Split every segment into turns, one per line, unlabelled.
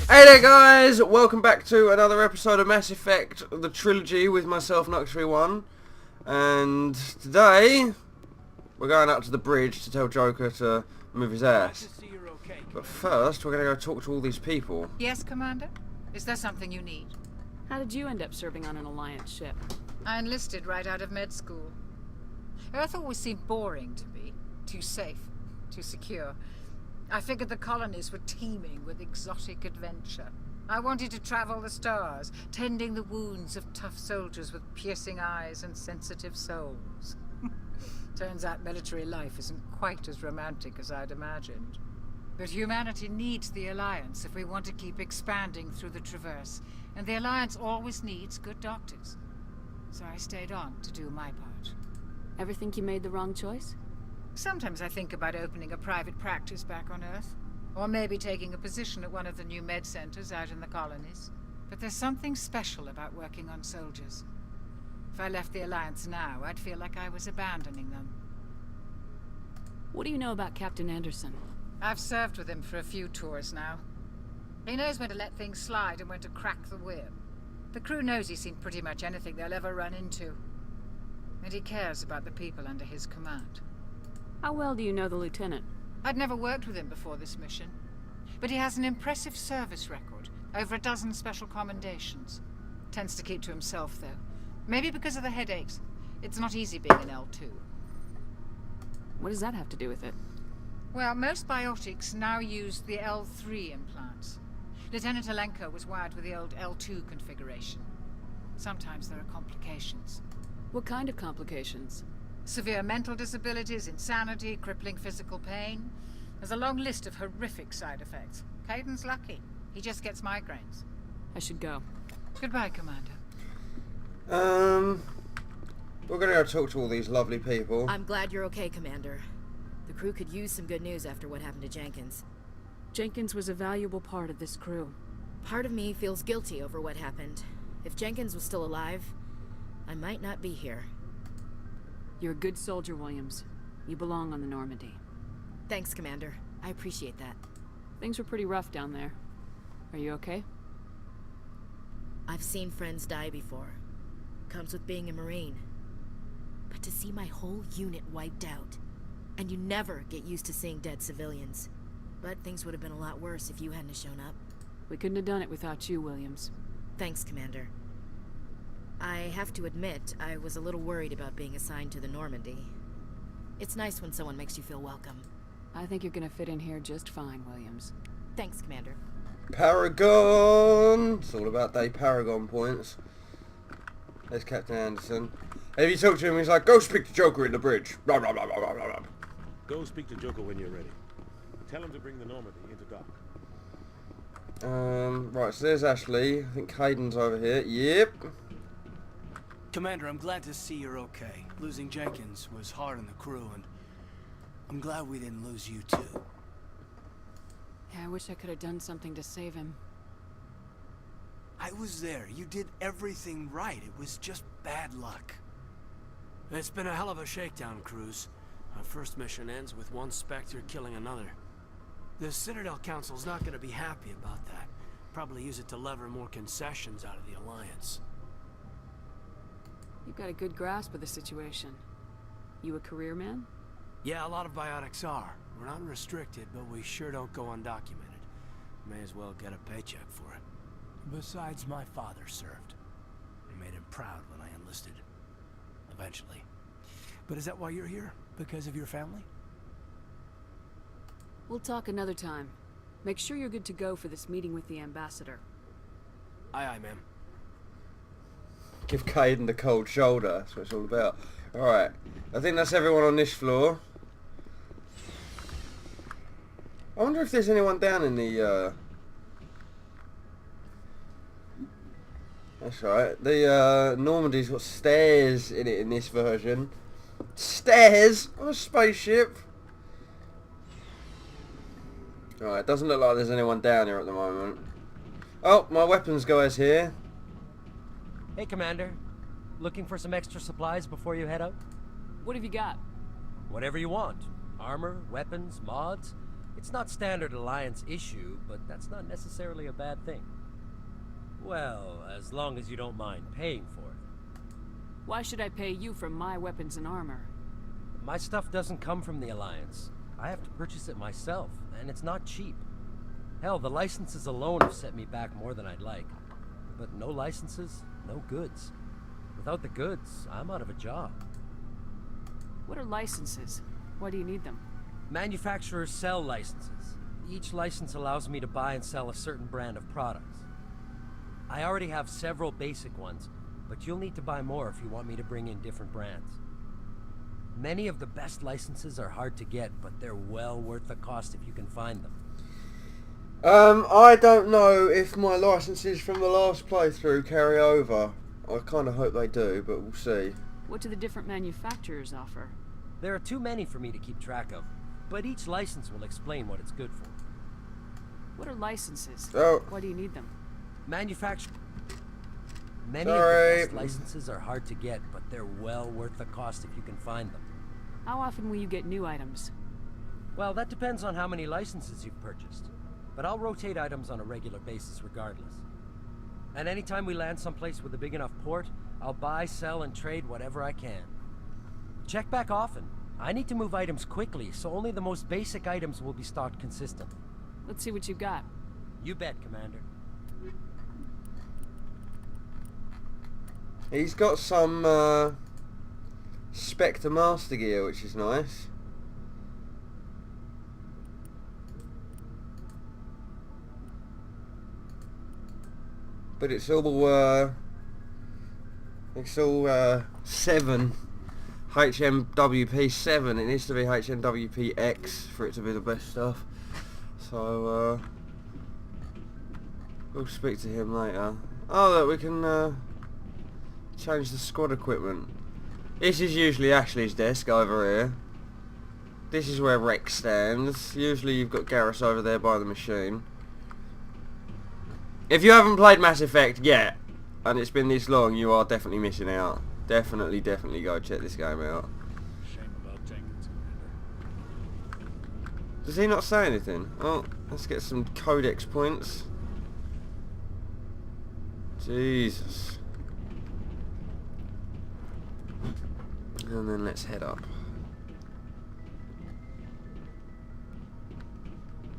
Hey there guys, welcome back to another episode of Mass Effect, the Trilogy with myself, Knux Veeone. And today, we're going up to the bridge to tell Joker to move his ass. But first, we're going to go talk to all these people.
Yes, Commander? Is there something you need?
How did you end up serving on an Alliance ship?
I enlisted right out of med school. Earth always seemed boring to me. Too safe, too secure. I figured the colonies were teeming with exotic adventure. I wanted to travel the stars, tending the wounds of tough soldiers with piercing eyes and sensitive souls. Turns out military life isn't quite as romantic as I'd imagined. But humanity needs the Alliance if we want to keep expanding through the Traverse, and the Alliance always needs good doctors. So I stayed on to do my part.
Ever think you made the wrong choice?
Sometimes I think about opening a private practice back on Earth. Or maybe taking a position at one of the new med centers out in the colonies. But there's something special about working on soldiers. If I left the Alliance now, I'd feel like I was abandoning them.
What do you know about Captain Anderson?
I've served with him for a few tours now. He knows when to let things slide and when to crack the whip. The crew knows he's seen pretty much anything they'll ever run into. And he cares about the people under his command.
How well do you know the Lieutenant?
I'd never worked with him before this mission. But he has an impressive service record. Over a dozen special commendations. Tends to keep to himself, though. Maybe because of the headaches. It's not easy being an L2.
What does that have to do with it?
Well, most biotics now use the L3 implants. Lieutenant Alenko was wired with the old L2 configuration. Sometimes there are complications.
What kind of complications?
Severe mental disabilities, insanity, crippling physical pain. There's a long list of horrific side effects. Kaiden's lucky. He just gets migraines.
I should go.
Goodbye, Commander.
We're gonna go talk to all these lovely people.
I'm glad you're okay, Commander. The crew could use some good news after what happened to Jenkins.
Jenkins was a valuable part of this crew.
Part of me feels guilty over what happened. If Jenkins was still alive, I might not be here.
You're a good soldier, Williams. You belong on the Normandy.
Thanks, Commander. I appreciate that.
Things were pretty rough down there. Are you okay?
I've seen friends die before. Comes with being a Marine. But to see my whole unit wiped out, and you never get used to seeing dead civilians. But things would have been a lot worse if you hadn't shown up.
We couldn't have done it without you, Williams.
Thanks, Commander. I have to admit, I was a little worried about being assigned to the Normandy. It's nice when someone makes you feel welcome.
I think you're gonna fit in here just fine, Williams.
Thanks, Commander.
Paragon! It's all about they Paragon points. There's Captain Anderson. And if you talk to him, he's like, go speak to Joker in the bridge. Blah, blah, blah, blah, blah, blah.
Go speak to Joker when you're ready. Tell him to bring the Normandy into dock.
Right, so there's Ashley. I think Kaiden's over here. Yep.
Commander, I'm glad to see you're okay. Losing Jenkins was hard on the crew, and I'm glad we didn't lose you too.
Yeah, I wish I could have done something to save him.
I was there. You did everything right. It was just bad luck. It's been a hell of a shakedown, Cruz. Our first mission ends with one Spectre killing another. The Citadel Council's not going to be happy about that. Probably use it to lever more concessions out of the Alliance.
You've got a good grasp of the situation. You a career man?
Yeah, a lot of biotics are. We're not restricted, but we sure don't go undocumented. May as well get a paycheck for it. Besides, my father served. I made him proud when I enlisted. Eventually. But is that why you're here? Because of your family?
We'll talk another time. Make sure you're good to go for this meeting with the Ambassador.
Aye, aye, ma'am.
Give Kaiden the cold shoulder. That's what it's all about. Alright. I think that's everyone on this floor. I wonder if there's anyone down in the, That's right. The, Normandy's got stairs in it in this version. Stairs? On a spaceship? Alright, doesn't look like there's anyone down here at the moment. Oh, my weapons guy's here.
Hey, Commander. Looking for some extra supplies before you head out?
What have you got?
Whatever you want. Armor, weapons, mods. It's not standard Alliance issue, but that's not necessarily a bad thing. Well, as long as you don't mind paying for it.
Why should I pay you for my weapons and armor?
My stuff doesn't come from the Alliance. I have to purchase it myself, and it's not cheap. Hell, the licenses alone have set me back more than I'd like. But no licenses, no goods. Without the goods, I'm out of a job.
What are licenses? Why do you need them?
Manufacturers sell licenses. Each license allows me to buy and sell a certain brand of products. I already have several basic ones, but you'll need to buy more if you want me to bring in different brands. Many of the best licenses are hard to get, but they're well worth the cost if you can find them.
I don't know if my licenses from the last playthrough carry over. I kind of hope they do, but we'll see.
What do the different manufacturers offer?
There are too many for me to keep track of, but each license will explain what it's good for.
What are licenses?
Oh.
Why do you need them?
Many of the best licenses are hard to get, but they're well worth the cost if you can find them.
How often will you get new items?
Well, that depends on how many licenses you've purchased. But I'll rotate items on a regular basis regardless. And anytime we land someplace with a big enough port, I'll buy, sell, and trade whatever I can. Check back often. I need to move items quickly, so only the most basic items will be stocked consistently.
Let's see what you've got.
You bet, Commander.
He's got some Spectre Master gear, which is nice. But it's all 7 HMWP 7. It needs to be HMWP X for it to be the best stuff. So we'll speak to him later. Oh look, we can change the squad equipment. This is usually Ashley's desk over here. This is where Rex stands. Usually you've got Garrus over there by the machine. If you haven't played Mass Effect yet, and it's been this long, you are definitely missing out. Definitely go check this game out.
Shame about Jenkins, Commander.
Does he not say anything? Oh, let's get some codex points. Jesus. And then let's head up.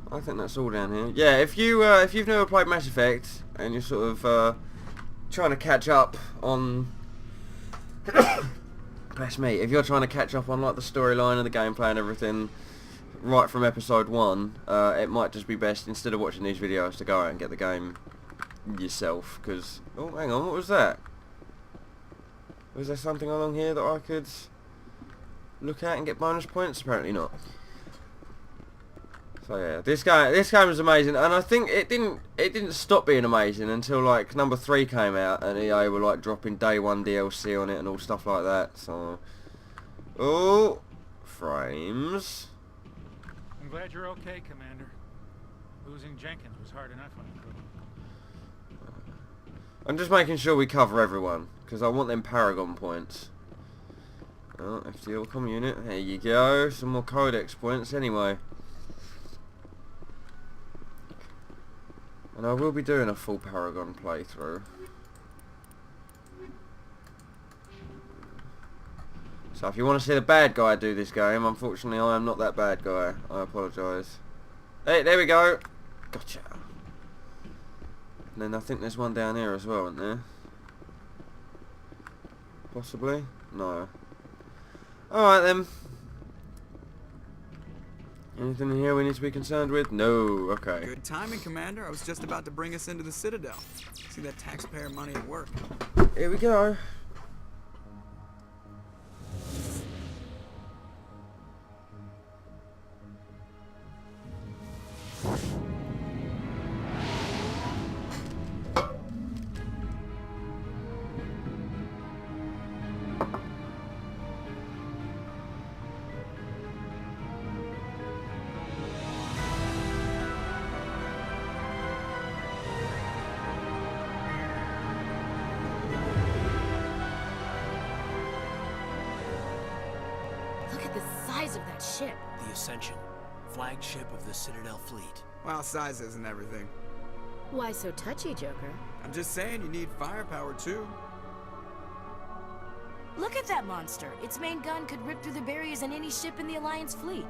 I think that's all down here. Yeah, if you've never played Mass Effect and you're sort of trying to catch up on bless me, if you're trying to catch up on like the storyline and the gameplay and everything right from episode 1, it might just be best, instead of watching these videos, to go out and get the game yourself. Because oh, hang on, what was that? Was there something along here that I could look at and get bonus points? Apparently not. So yeah, this game was amazing, and I think it didn't stop being amazing until like number 3 came out, and EA were like dropping day 1 DLC on it and all stuff like that. So, oh, frames.
I'm glad you're okay, Commander. Losing Jenkins was hard enough on the crew.
I'm just making sure we cover everyone, because I want them Paragon points. Oh, FTL comm unit, there you go, some more Codex points anyway. And I will be doing a full Paragon playthrough. So if you want to see the bad guy do this game, unfortunately I am not that bad guy. I apologise. Hey, there we go. Gotcha. And then I think there's one down here as well, isn't there? Possibly? No. Alright then. Anything in here we need to be concerned with? No. Okay.
Good timing, Commander. I was just about to bring us into the Citadel. See that taxpayer money at work.
Here we go.
Look at the size of that ship.
The Ascension. flagship of the Citadel fleet.
Well, size isn't everything.
Why so touchy, Joker?
I'm just saying you need firepower too.
Look at that monster. Its main gun could rip through the barriers in any ship in the Alliance fleet.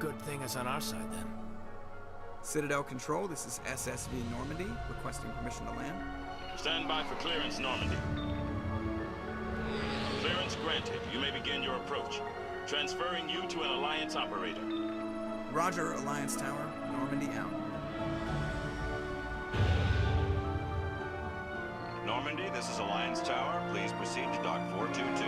Good thing it's on our side, then.
Citadel Control, this is SSV Normandy, requesting permission to land.
Stand by for clearance, Normandy. Clearance granted. You may begin your approach. Transferring you to an Alliance operator.
Roger, Alliance Tower, Normandy out.
Normandy, this is Alliance Tower. Please proceed to Dock 422.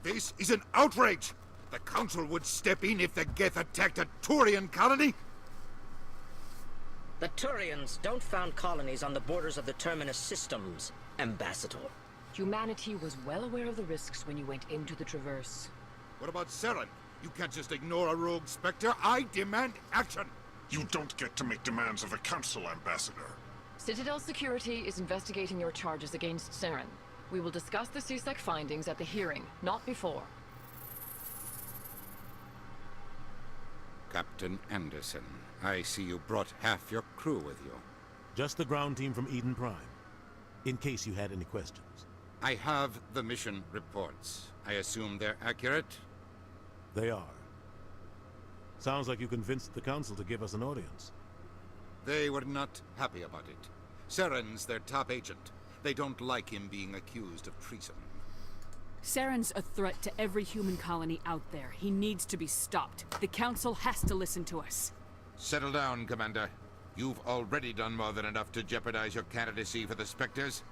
This is an outrage! The Council would step in if the Geth attacked a Turian colony?
The Turians don't found colonies on the borders of the Terminus systems, Ambassador.
Humanity was well aware of the risks when you went into the Traverse.
What about Saren? You can't just ignore a rogue Spectre. I demand action!
You don't get to make demands of the Council, Ambassador.
Citadel Security is investigating your charges against Saren. We will discuss the CSEC findings at the hearing, not before.
Captain Anderson, I see you brought half your crew with you.
Just the ground team from Eden Prime, in case you had any questions.
I have the mission reports. I assume they're accurate?
They are. Sounds like you convinced the Council to give us an audience.
They were not happy about it. Saren's their top agent. They don't like him being accused of treason.
Saren's a threat to every human colony out there. He needs to be stopped. The Council has to listen to us.
Settle down, Commander. You've already done more than enough to jeopardize your candidacy for the Spectres.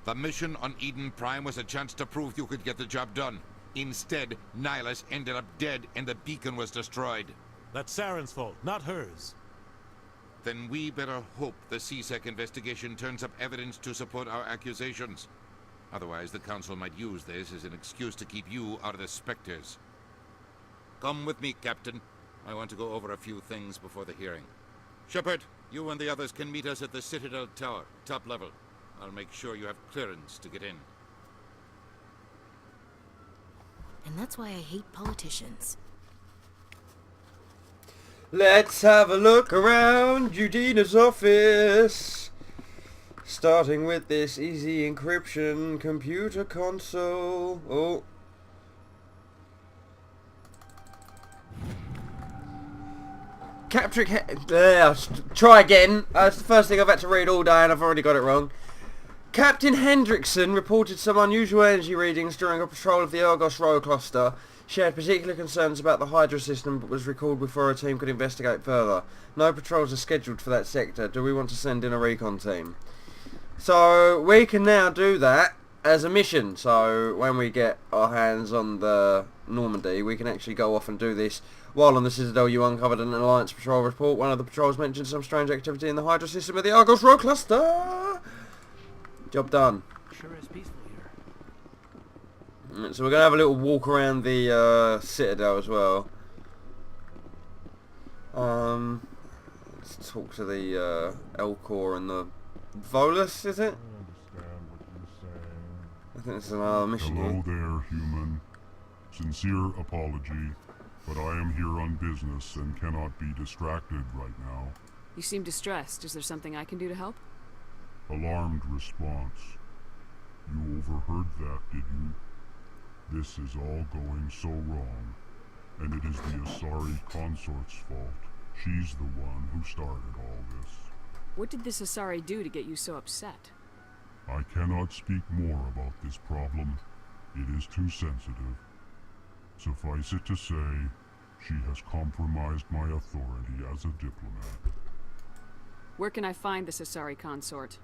The mission on Eden Prime was a chance to prove you could get the job done. Instead, Nihilus ended up dead and the beacon was destroyed.
That's Saren's fault, not hers.
Then we better hope the CSEC investigation turns up evidence to support our accusations. Otherwise, the Council might use this as an excuse to keep you out of the Spectres. Come with me, Captain. I want to go over a few things before the hearing. Shepard, you and the others can meet us at the Citadel Tower, top level. I'll make sure you have clearance to get in.
And that's why I hate politicians.
Let's have a look around Udina's office. Starting with this easy encryption computer console. Oh. Try again. That's the first thing I've had to read all day and I've already got it wrong. Captain Hendrickson reported some unusual energy readings during a patrol of the Argos Row cluster. She had particular concerns about the Hydra system but was recalled before her team could investigate further. No patrols are scheduled for that sector. Do we want to send in a recon team? So we can now do that as a mission. So when we get our hands on the Normandy, we can actually go off and do this. While on the Citadel, you uncovered an Alliance patrol report. One of the patrols mentioned some strange activity in the Hydra system of the Argos Row cluster. Job done.
Sure is peaceful here.
So we're going to have a little walk around the Citadel as well. Let's talk to the Elcor and the Volus, is it? I think this is another mission.
Hello there, human. Sincere apology, but I am here on business and cannot be distracted right now.
You seem distressed. Is there something I can do to help?
Alarmed response. You overheard that, did you? This is all going so wrong, and it is the Asari consort's fault. She's the one who started all this.
What did this Asari do to get you so upset?
I cannot speak more about this problem. It is too sensitive. Suffice it to say, she has compromised my authority as a diplomat.
Where can I find this Asari consort?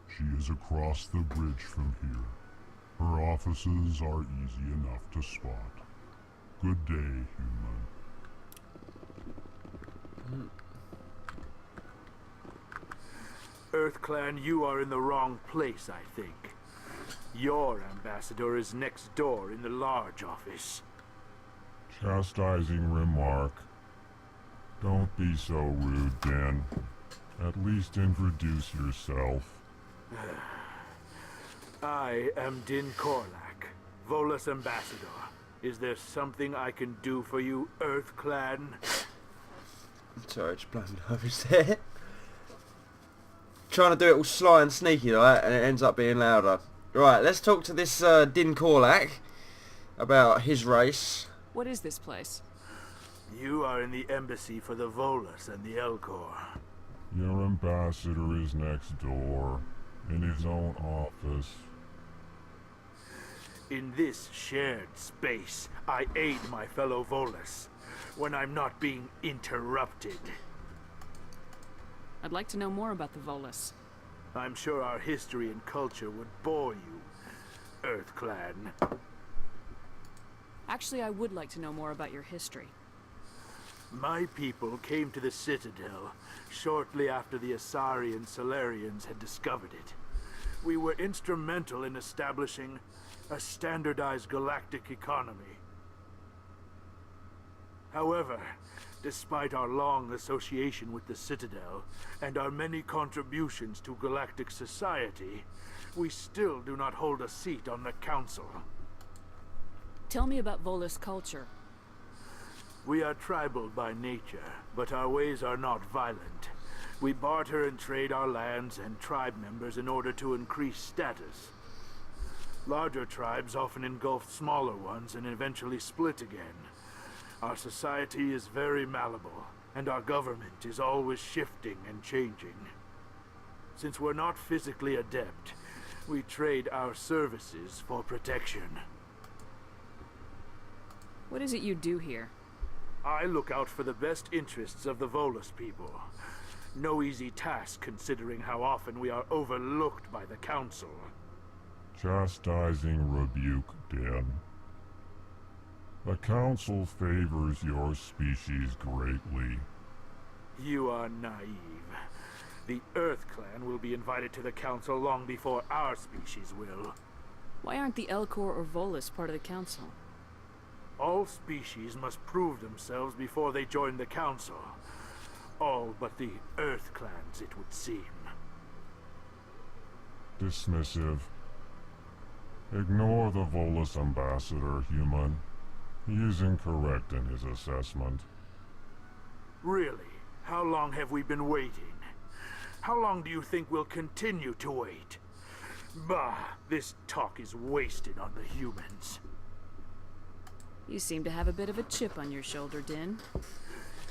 She is across the bridge from here. Her offices are easy enough to spot. Good day, human.
EarthClan, you are in the wrong place, I think. Your ambassador is next door in the large office.
Chastising remark. Don't be so rude, Dan. At least introduce yourself.
I am Din Korlak, Volus ambassador. Is there something I can do for you, Earth Clan?
Sorry, just blowing nervous there. Trying to do it all sly and sneaky like that, and it ends up being louder. Right, let's talk to this Din Korlak about his race.
What is this place?
You are in the embassy for the Volus and the Elcor.
Your ambassador is next door, in his own office.
In this shared space, I aid my fellow Volus when I'm not being interrupted.
I'd like to know more about the Volus.
I'm sure our history and culture would bore you, Earth Clan.
Actually, I would like to know more about your history.
My people came to the Citadel shortly after the Asari and Solarians had discovered it. We were instrumental in establishing a standardized galactic economy. However, despite our long association with the Citadel and our many contributions to galactic society, we still do not hold a seat on the Council.
Tell me about Volus culture.
We are tribal by nature, but our ways are not violent. We barter and trade our lands and tribe members in order to increase status. Larger tribes often engulf smaller ones and eventually split again. Our society is very malleable, and our government is always shifting and changing. Since we're not physically adept, we trade our services for protection.
What is it you do here?
I look out for the best interests of the Volus people. No easy task considering how often we are overlooked by the Council.
Chastising rebuke, Dan. The Council favors your species greatly.
You are naive. The Earth Clan will be invited to the Council long before our species will.
Why aren't the Elcor or Volus part of the Council?
All species must prove themselves before they join the Council. All but the Earth Clans, it would seem.
Dismissive. Ignore the Volus ambassador, human. He is incorrect in his assessment.
Really? How long have we been waiting? How long do you think we'll continue to wait? Bah, this talk is wasted on the humans.
You seem to have a bit of a chip on your shoulder, Din.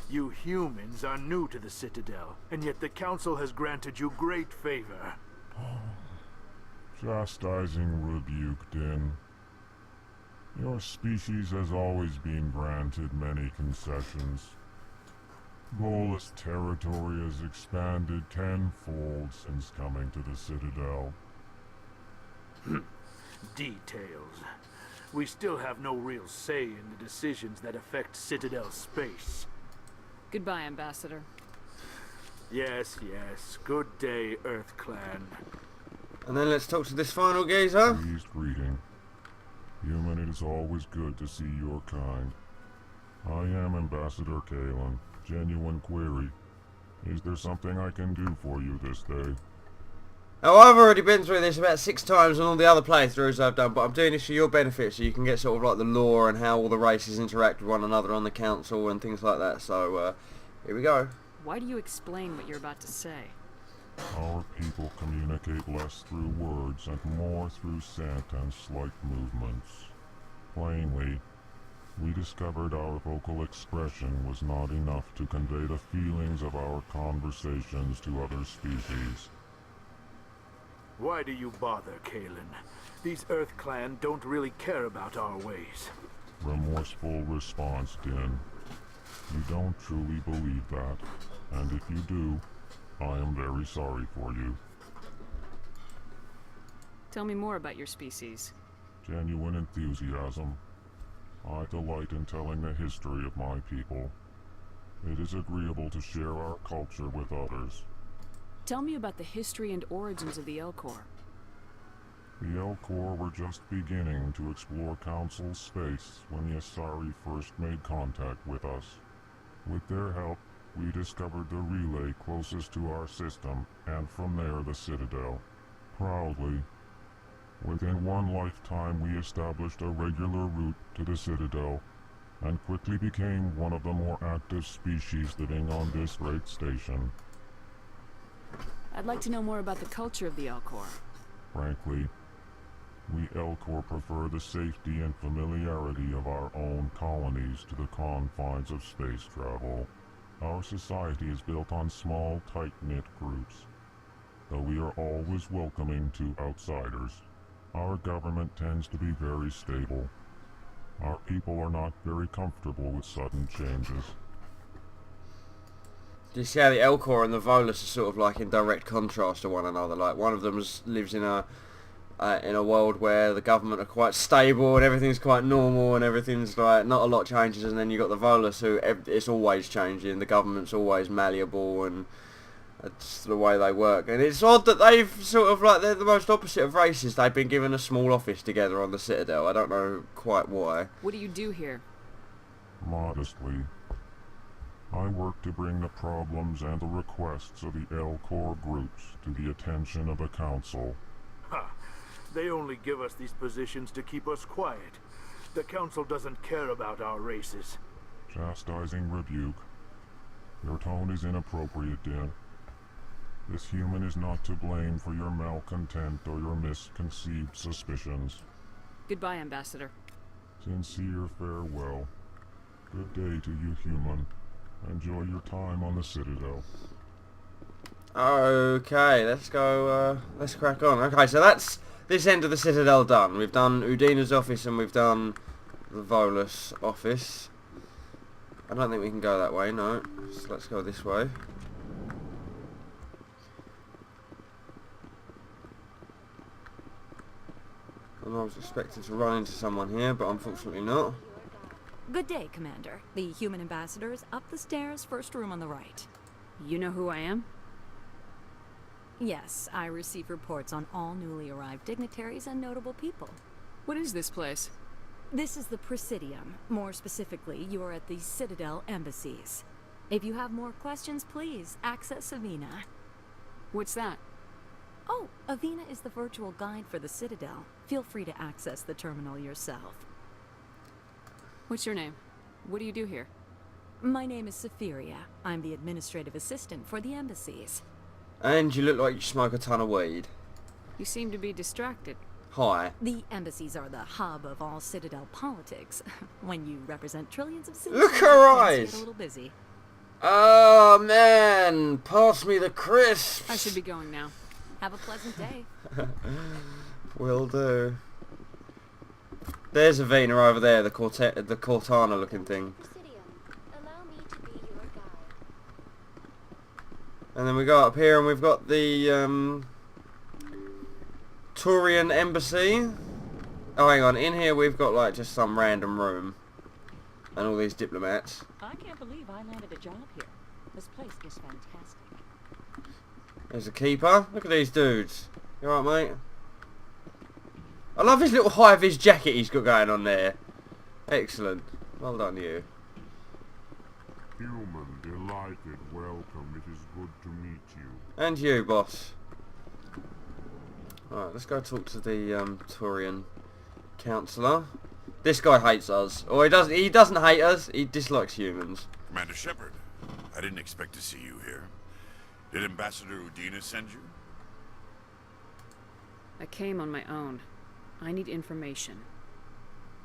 You humans are new to the Citadel, and yet the Council has granted you great favor.
Chastising rebuke, Din. Your species has always been granted many concessions. Volus territory has expanded tenfold since coming to the Citadel.
Details. We still have no real say in the decisions that affect Citadel space.
Goodbye, Ambassador.
Yes, yes. Good day, Earth Clan.
And then let's talk to this final geezer.
Pleased greeting. Human, it is always good to see your kind. I am Ambassador Kalen. Genuine query. Is there something I can do for you this day?
Now, I've already been through this about 6 times on all the other playthroughs I've done, but I'm doing this for your benefit, so you can get sort of like the lore and how all the races interact with one another on the council and things like that. So, here we go.
Why do you explain what you're about to say?
Our people communicate less through words and more through scent and slight movements. Plainly, we discovered our vocal expression was not enough to convey the feelings of our conversations to other species.
Why do you bother, Kalen? These Earth Clan don't really care about our ways.
Remorseful response, Din. You don't truly believe that, and if you do, I am very sorry for you.
Tell me more about your species.
Genuine enthusiasm. I delight in telling the history of my people. It is agreeable to share our culture with others.
Tell me about the history and origins of the Elcor.
The Elcor were just beginning to explore Council space when the Asari first made contact with us. With their help, we discovered the relay closest to our system, and from there the Citadel. Proudly, within one lifetime we established a regular route to the Citadel, and quickly became one of the more active species living on this great station.
I'd like to know more about the culture of the Elcor.
Frankly, we Elcor prefer the safety and familiarity of our own colonies to the confines of space travel. Our society is built on small, tight-knit groups, though we are always welcoming to outsiders. Our government tends to be very stable. Our people are not very comfortable with sudden changes.
Do you see how the Elcor and the Volus are sort of like in direct contrast to one another? Like one of them lives in a world where the government are quite stable and everything's quite normal and everything's like not a lot changes, and then you got the Volus who it's always changing. The government's always malleable and it's the way they work. And it's odd that they've sort of like they're the most opposite of races. They've been given a small office together on the Citadel. I don't know quite why.
What do you do here?
Modestly, I work to bring the problems and the requests of the Elcor groups to the attention of the Council.
Ha! They only give us these positions to keep us quiet. The Council doesn't care about our races.
Chastising rebuke. Your tone is inappropriate, Din. This human is not to blame for your malcontent or your misconceived suspicions.
Goodbye, Ambassador.
Sincere farewell. Good day to you, human. Enjoy your time on the Citadel.
Okay, let's go, let's crack on. Okay, so that's this end of the Citadel done. We've done Udina's office and we've done the Volus office. I don't think we can go that way, no. So let's go this way. And I was expecting to run into someone here, but unfortunately not.
Good day, Commander. The human ambassador is up the stairs, first room on the right.
You know who I am?
Yes, I receive reports on all newly arrived dignitaries and notable people.
What is this place?
This is the Presidium. More specifically, you are at the Citadel embassies. If you have more questions, please access Avina.
What's that?
Oh, Avina is the virtual guide for the Citadel. Feel free to access the terminal yourself.
What's your name? What do you do here?
My name is Safiria. I'm the administrative assistant for the embassies.
And you look like you smoke a ton of weed.
You seem to be distracted.
Hi.
The embassies are the hub of all Citadel politics. When you represent trillions of citizens,
look her eyes!
Get a little busy.
Oh man, pass me the crisps.
I should be going now.
Have a pleasant day.
Will do. There's Avina over there, the Cortana looking thing. And then we go up here and we've got the Turian embassy. Oh, hang on. In here we've got like just some random room. And all these diplomats.
I can't believe I landed a job here. This place is fantastic.
There's a keeper. Look at these dudes. You alright, mate? I love his little high-vis jacket he's got going on there. Excellent. Well done, you.
Human, delighted, welcome. It is good to meet you.
And you, boss. Alright, let's go talk to the Turian councillor. This guy hates us. Or he doesn't hate us, he dislikes humans.
Commander Shepard, I didn't expect to see you here. Did Ambassador Udina send you?
I came on my own. I need information.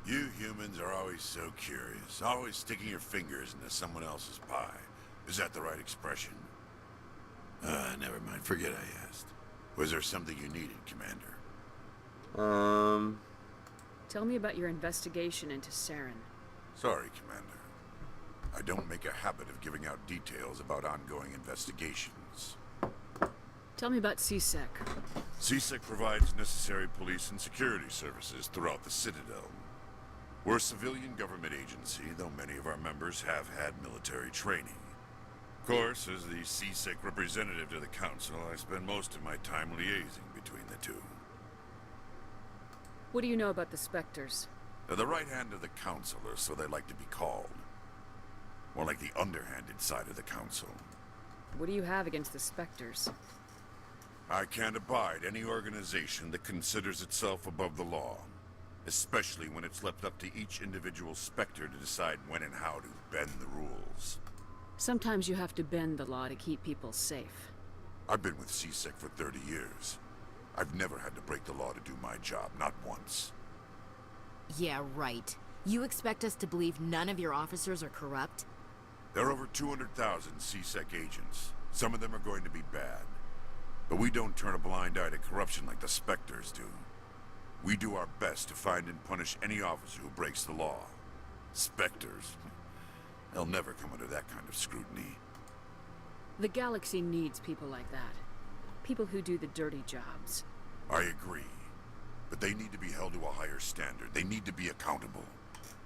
You humans are always so curious, always sticking your fingers into someone else's pie. Is that the right expression? Never mind, forget I asked. Was there something you needed, Commander?
Tell me about your investigation into Saren.
Sorry, Commander. I don't make a habit of giving out details about ongoing investigations.
Tell me about CSEC.
CSEC provides necessary police and security services throughout the Citadel. We're a civilian government agency, though many of our members have had military training. Of course, as the CSEC representative to the Council, I spend most of my time liaising between the two.
What do you know about the Spectres?
They're the right hand of the Council, or so they like to be called. More like the underhanded side of the Council.
What do you have against the Spectres?
I can't abide any organization that considers itself above the law. Especially when it's left up to each individual Spectre to decide when and how to bend the rules.
Sometimes you have to bend the law to keep people safe.
I've been with CSEC for 30 years. I've never had to break the law to do my job, not once.
Yeah, right. You expect us to believe none of your officers are corrupt?
There are over 200,000 CSEC agents. Some of them are going to be bad. But we don't turn a blind eye to corruption like the Spectres do. We do our best to find and punish any officer who breaks the law. Spectres. They'll never come under that kind of scrutiny.
The galaxy needs people like that. People who do the dirty jobs.
I agree. But they need to be held to a higher standard. They need to be accountable.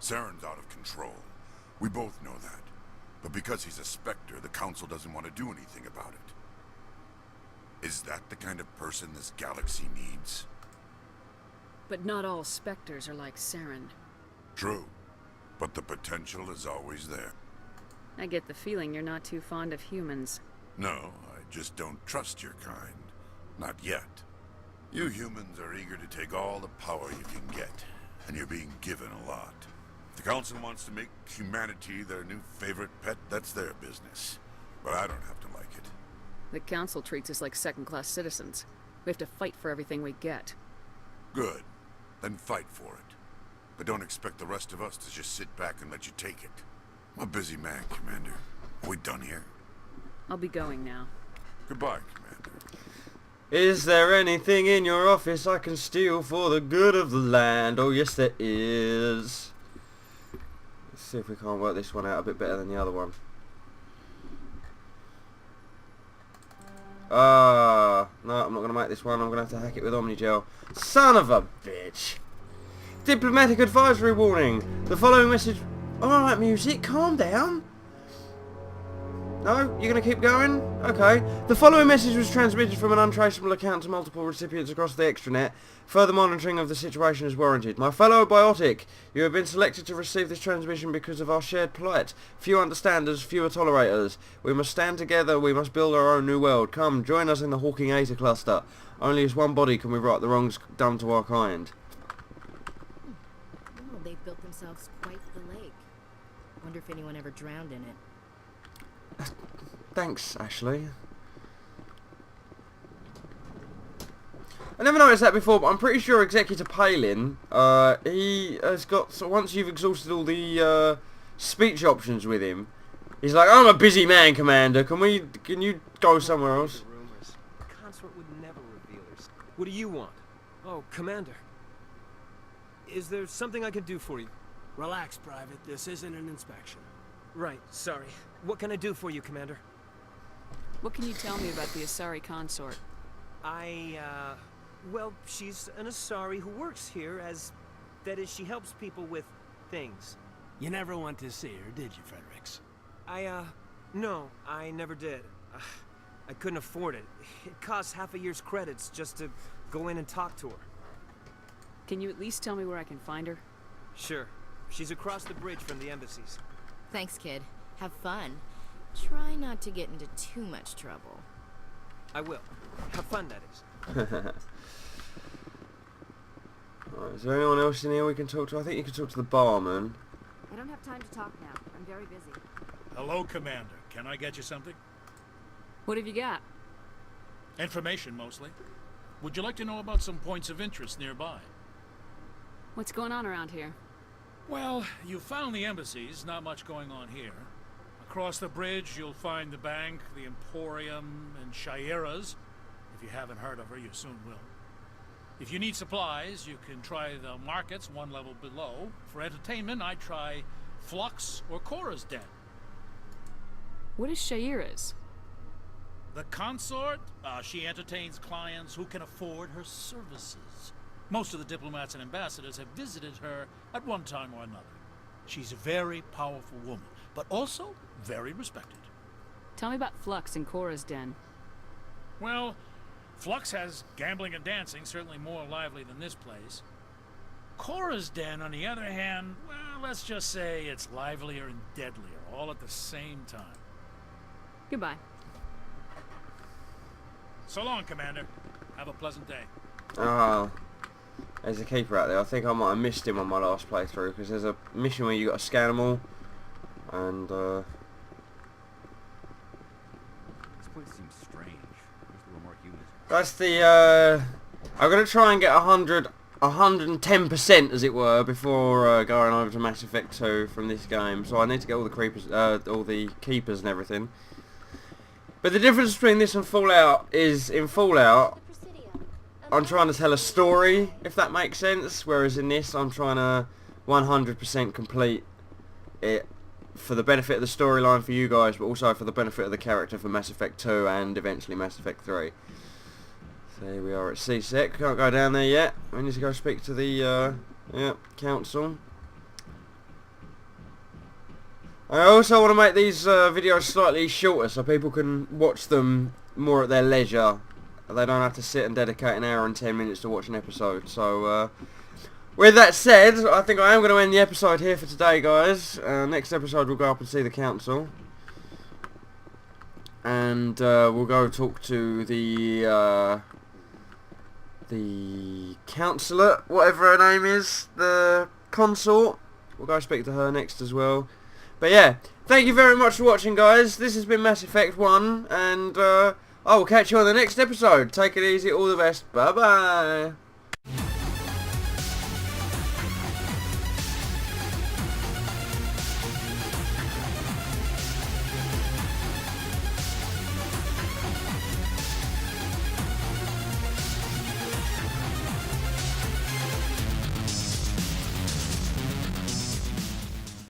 Saren's out of control. We both know that. But because he's a Spectre, the Council doesn't want to do anything about it. Is that the kind of person this galaxy needs?
But not all Spectres are like Saren.
True. But the potential is always there.
I get the feeling you're not too fond of humans.
No, I just don't trust your kind. Not yet. You humans are eager to take all the power you can get, and you're being given a lot. If the Council wants to make humanity their new favorite pet, that's their business. But I don't have to like it.
The Council treats us like second-class citizens. We have to fight for everything we get.
Good. Then fight for it. But don't expect the rest of us to just sit back and let you take it. I'm a busy man, Commander. Are we done here?
I'll be going now.
Goodbye, Commander.
Is there anything in your office I can steal for the good of the land? Oh, yes, there is. Let's see if we can't work this one out a bit better than the other one. No, I'm not going to make this one. I'm going to have to hack it with Omnigel. Son of a bitch. Diplomatic advisory warning. The following message... Alright, music, calm down. No? You're going to keep going? Okay. The following message was transmitted from an untraceable account to multiple recipients across the extranet. Further monitoring of the situation is warranted. My fellow biotic, you have been selected to receive this transmission because of our shared plight. Few understanders, fewer tolerators. We must stand together, we must build our own new world. Come, join us in the Hawking Eta cluster. Only as one body can we right the wrongs done to our kind.
Oh, they've built themselves quite the lake. Wonder if anyone ever drowned in it.
Thanks, Ashley. I never noticed that before, but I'm pretty sure Executor Palin, he has got, so once you've exhausted all the speech options with him, he's like, I'm a busy man, Commander, can you go somewhere else?
The consort would never reveal her. What do you want? Oh, Commander. Is there something I can do for you?
Relax, Private. This isn't an inspection.
Right, sorry. What can I do for you, Commander?
What can you tell me about the Asari consort?
Well, she's an Asari who works here as... That is, she helps people with things.
You never went to see her, did you, Fredericks?
No, I never did. I couldn't afford it. It costs half a year's credits just to go in and talk to her.
Can you at least tell me where I can find her?
Sure. She's across the bridge from the embassies.
Thanks, kid. Have fun. Try not to get into too much trouble.
I will. Have fun, that is.
Right, is there anyone else in here we can talk to? I think you can talk to the barman.
I don't have time to talk now. I'm very busy.
Hello, Commander. Can I get you something?
What have you got?
Information, mostly. Would you like to know about some points of interest nearby?
What's going on around here?
Well, you found the embassies. Not much going on here. Across the bridge, you'll find the bank, the Emporium, and Shaira's. If you haven't heard of her, you soon will. If you need supplies, you can try the markets one level below. For entertainment, I'd try Flux or Cora's Den.
What is Shaira's?
The consort, she entertains clients who can afford her services. Most of the diplomats and ambassadors have visited her at one time or another. She's a very powerful woman, but also very respected.
Tell me about Flux and Cora's Den.
Well, Flux has gambling and dancing, certainly more lively than this place. Cora's den, on the other hand, well, let's just say it's livelier and deadlier, all at the same time.
Goodbye.
So long, Commander. Have a pleasant day.
Oh, there's a keeper out there. I think I might have missed him on my last playthrough, because there's a mission where you got to scan them all, and
This place seems strange. There's a little more humans.
that's the I'm gonna try and get 110% as it were before going over to Mass Effect 2 from this game. So I need to get all the creepers, all the keepers and everything. But the difference between this and Fallout is in Fallout I'm trying to tell a story, if that makes sense, whereas in this I'm trying to 100% complete it for the benefit of the storyline for you guys, but also for the benefit of the character for Mass Effect 2 and eventually Mass Effect 3. So here we are at CSEC. Can't go down there yet. We need to go speak to the council. I also want to make these videos slightly shorter so people can watch them more at their leisure. They don't have to sit and dedicate an hour and 10 minutes to watch an episode. So with that said, I think I am going to end the episode here for today, guys. Next episode we'll go up and see the council. And we'll go talk to the councillor, whatever her name is, the consort. We'll go speak to her next as well. But yeah, thank you very much for watching, guys. This has been Mass Effect 1, and I will catch you on the next episode. Take it easy, all the best. Bye bye.